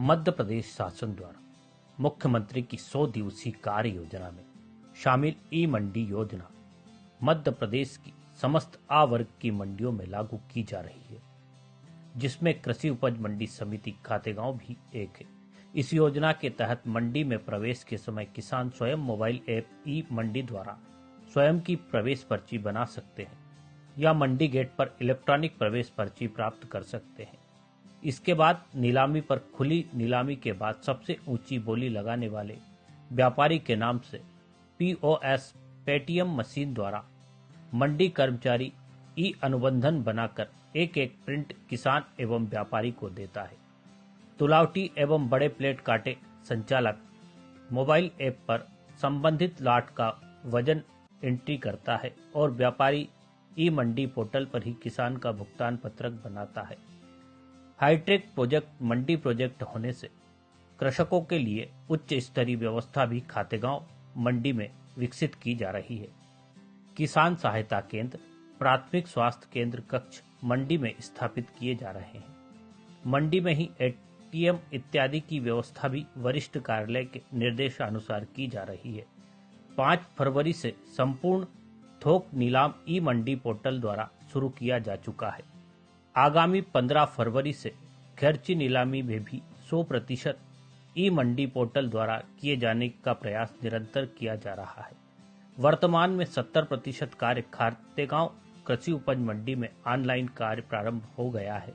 मध्य प्रदेश शासन द्वारा मुख्यमंत्री की 100 दिवसीय कार्य योजना में शामिल ई मंडी योजना मध्य प्रदेश की समस्त आ वर्ग की मंडियों में लागू की जा रही है, जिसमें कृषि उपज मंडी समिति खातेगांव भी एक है। इस योजना के तहत मंडी में प्रवेश के समय किसान स्वयं मोबाइल ऐप ई मंडी द्वारा स्वयं की प्रवेश पर्ची बना सकते हैं या मंडी गेट पर इलेक्ट्रॉनिक प्रवेश पर्ची प्राप्त कर सकते हैं। इसके बाद नीलामी पर खुली नीलामी के बाद सबसे ऊंची बोली लगाने वाले व्यापारी के नाम से पीओएस पेटीएम मशीन द्वारा मंडी कर्मचारी ई अनुबंधन बनाकर एक एक प्रिंट किसान एवं व्यापारी को देता है। तुलावटी एवं बड़े प्लेट काटे संचालक मोबाइल ऐप पर संबंधित लाट का वजन एंट्री करता है और व्यापारी ई मंडी पोर्टल पर ही किसान का भुगतान पत्रक बनाता है। हाईटेक प्रोजेक्ट मंडी प्रोजेक्ट होने से कृषकों के लिए उच्च स्तरीय व्यवस्था भी खातेगांव मंडी में विकसित की जा रही है। किसान सहायता केंद्र, प्राथमिक स्वास्थ्य केंद्र कक्ष मंडी में स्थापित किए जा रहे हैं। मंडी में ही एटीएम इत्यादि की व्यवस्था भी वरिष्ठ कार्यालय के निर्देशानुसार की जा रही है। 5 फरवरी से संपूर्ण थोक नीलाम ई मंडी पोर्टल द्वारा शुरू किया जा चुका है। आगामी 15 फरवरी से खर्ची नीलामी में भी 100% ई मंडी पोर्टल द्वारा किए जाने का प्रयास निरंतर किया जा रहा है। वर्तमान में 70% कार्य खातेगांव कृषि उपज मंडी में ऑनलाइन कार्य प्रारंभ हो गया है।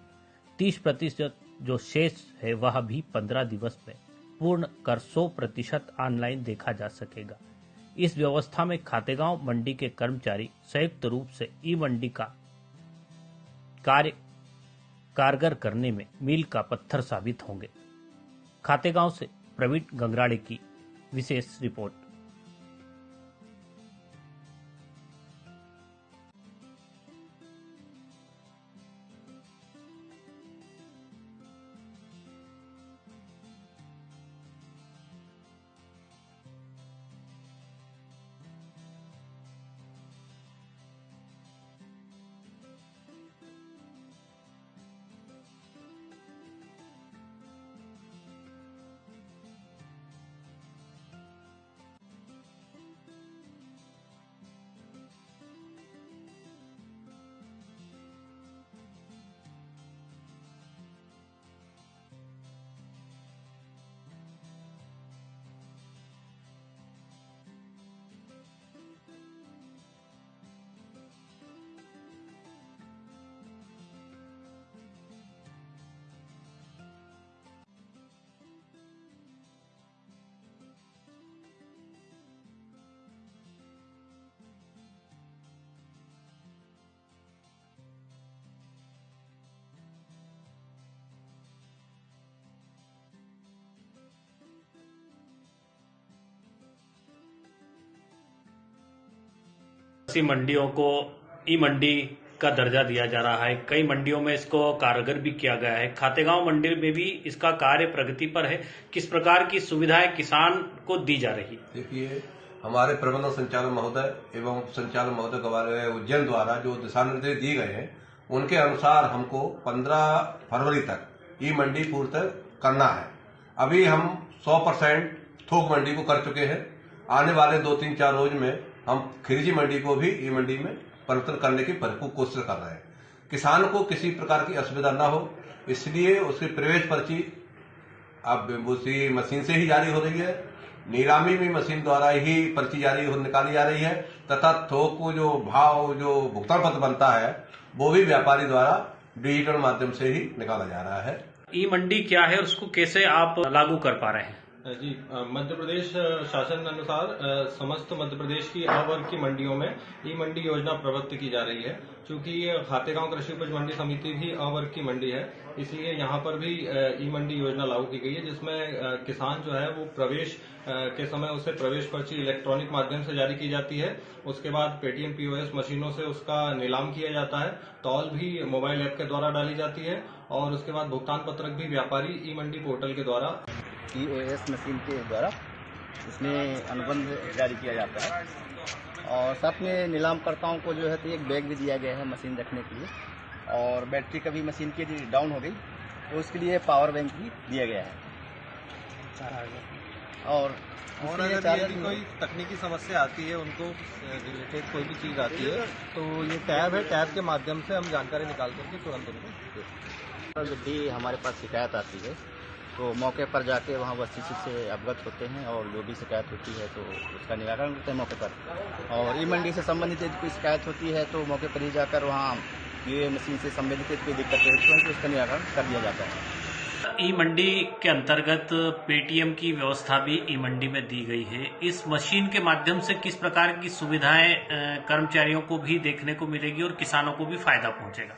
30% जो शेष है वह भी 15 दिवस में पूर्ण कर 100% ऑनलाइन देखा जा सकेगा। इस व्यवस्था में खातेगांव मंडी के कर्मचारी संयुक्त रूप से ई मंडी का कार्य कारगर करने में मील का पत्थर साबित होंगे। खातेगांव से प्रवीण गंगराड़े की विशेष रिपोर्ट। कृषि मंडियों को ई मंडी का दर्जा दिया जा रहा है। कई मंडियों में इसको कारगर भी किया गया है। खातेगांव मंडी में भी इसका कार्य प्रगति पर है। किस प्रकार की सुविधाएं किसान को दी जा रही? देखिए, हमारे प्रबंधन संचालक महोदय एवं संचालक महोदय कार्यालय उज्जैन द्वारा जो दिशा निर्देश दिए गए हैं उनके अनुसार हमको 15 फरवरी तक ई मंडी पूर्ण करना है। अभी हम 100% थोक मंडी को कर चुके हैं। आने वाले 2-3-4 रोज में हम खिरजी मंडी को भी ई मंडी में परिवर्तन करने की भरपूर कोशिश कर रहे हैं। किसान को किसी प्रकार की असुविधा न हो, इसलिए उसकी प्रवेश पर्ची अब उसी मशीन से ही जारी हो रही है। नीलामी भी मशीन द्वारा ही पर्ची निकाली जा रही है तथा थोक को जो भाव जो भुगतान पत्र बनता है वो भी व्यापारी द्वारा डिजिटल माध्यम से ही निकाला जा रहा है। ई मंडी क्या है और उसको कैसे आप लागू कर पा रहे हैं? जी, मध्य प्रदेश शासन अनुसार समस्त मध्य प्रदेश की आ वर्ग की मंडियों में ई मंडी योजना प्रवृत्त की जा रही है। चूंकि खातेगांव कृषि उपज मंडी समिति भी आ वर्ग की मंडी है, इसलिए यहाँ पर भी ई मंडी योजना लागू की गई है, जिसमें किसान जो है वो प्रवेश के समय उसे प्रवेश पर्ची इलेक्ट्रॉनिक माध्यम से जारी की जाती है। उसके बाद पेटीएम पीओएस मशीनों से उसका नीलाम किया जाता है। तौल भी मोबाइल ऐप के द्वारा डाली जाती है और उसके बाद भुगतान पत्रक भी व्यापारी ई मंडी पोर्टल के द्वारा पीओएस मशीन के द्वारा इसमें अनुबंध जारी किया जाता है। और साथ में नीलामकर्ताओं को जो है तो एक बैग भी दिया गया है मशीन रखने के लिए, और बैटरी कभी मशीन की डाउन हो गई तो उसके लिए पावर बैंक भी दिया गया है। और अगर यदि कोई तकनीकी समस्या आती है, उनको रिलेटेड कोई भी चीज़ आती है, तो ये टैब है, टैब के माध्यम से हम जानकारी निकाल करके तुरंत उनको जब भी हमारे पास शिकायत आती है तो मौके पर जाके वहाँ बस इसी से अवगत होते हैं और जो भी शिकायत होती है तो उसका निराकरण करते हैं मौके पर। और ई मंडी से संबंधित यदि कोई शिकायत होती है तो मौके पर ही जाकर वहाँ ये मशीन से संबंधित कोई दिक्कत है तो उसका निराकरण कर दिया जाता है। ई मंडी के अंतर्गत पेटीएम की व्यवस्था भी ई मंडी में दी गई है। इस मशीन के माध्यम से किस प्रकार की सुविधाएं कर्मचारियों को भी देखने को मिलेगी और किसानों को भी फायदा पहुंचेगा?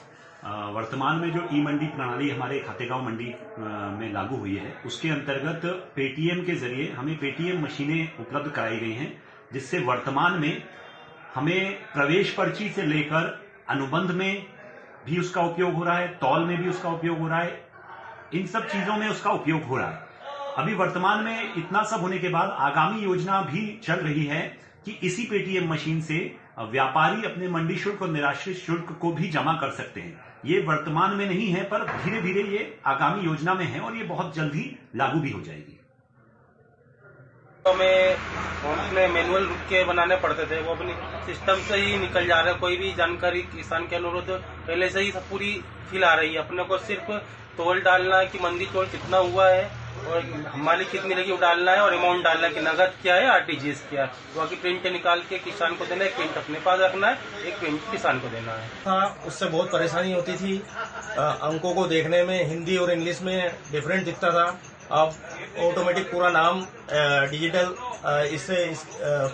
वर्तमान में जो ई मंडी प्रणाली हमारे खातेगांव मंडी में लागू हुई है, उसके अंतर्गत पेटीएम के जरिए हमें पेटीएम मशीनें उपलब्ध कराई गई हैं, जिससे वर्तमान में हमें प्रवेश पर्ची से लेकर अनुबंध में भी उसका उपयोग हो रहा है, तौल में भी उसका उपयोग हो रहा है, इन सब चीजों में उसका उपयोग हो रहा है। अभी वर्तमान में इतना सब होने के बाद आगामी योजना भी चल रही है कि इसी पेटीएम मशीन से व्यापारी अपने मंडी शुल्क और निराश्रित शुल्क को भी जमा कर सकते हैं। ये वर्तमान में नहीं है, पर धीरे धीरे ये आगामी योजना में है और ये बहुत जल्द ही लागू भी हो जाएगी। हमें मैनुअल रूप के बनाने पड़ते थे, वो अपनी सिस्टम से ही निकल जा रहे हैं। कोई भी जानकारी किसान के अनुरोध पहले से ही सब पूरी फिल आ रही है। अपने को सिर्फ तोल डालना है कि मंडी तोल कितना हुआ है और हमारी कितनी लगी वो डालना है और अमाउंट डालना है कि नगद क्या है, आरटीजीएस क्या है। बाकी प्रिंट निकाल के किसान को देना है, प्रिंट अपने पास रखना है, एक प्रिंट किसान को देना है। हाँ, उससे बहुत परेशानी होती थी। अंकों को देखने में हिंदी और इंग्लिश में डिफरेंट दिखता था। अब ऑटोमेटिक पूरा नाम डिजिटल इससे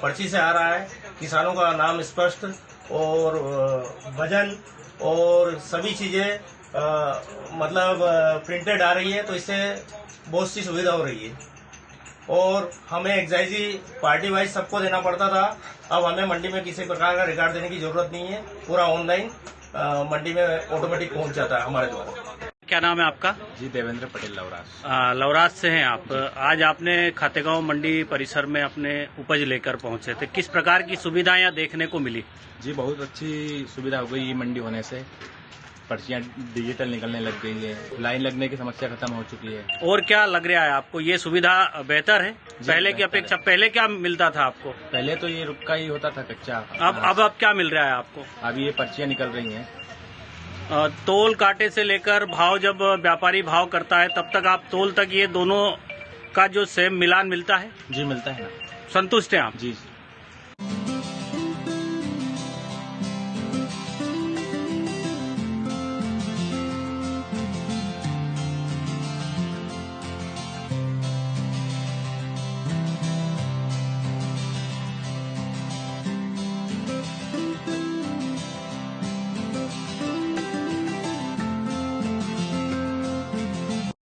पर्ची से आ रहा है। किसानों का नाम स्पष्ट और वजन और सभी चीजें मतलब प्रिंटेड आ रही है, तो इससे बहुत सी सुविधा हो रही है। और हमें एक्साइजी पार्टी वाइज सबको देना पड़ता था, अब हमें मंडी में किसी प्रकार का रिकॉर्ड देने की जरूरत नहीं है। पूरा ऑनलाइन मंडी में ऑटोमेटिक पहुंच जाता है हमारे द्वारा। क्या नाम है आपका? जी, देवेंद्र पटेल, लवराज। लवराज से हैं आप। आज आपने खातेगांव मंडी परिसर में अपने उपज लेकर पहुंचे थे, किस प्रकार की सुविधाएं देखने को मिली? जी, बहुत अच्छी सुविधा हो गई। ये मंडी होने से पर्चियां डिजिटल निकलने लग गई है, लाइन लगने की समस्या खत्म हो चुकी है। और क्या लग रहा है आपको, ये सुविधा बेहतर है पहले की अपेक्षा? पहले क्या मिलता था आपको? पहले तो ये रुक्का ही होता था, कच्चा। अब क्या मिल रहा है आपको? अब ये पर्चियां निकल रही हैं। तोल काटे से लेकर भाव, जब व्यापारी भाव करता है तब तक आप तोल तक ये दोनों का जो सेम मिलान मिलता है? जी, मिलता है ना। संतुष्ट हैं आप? जी।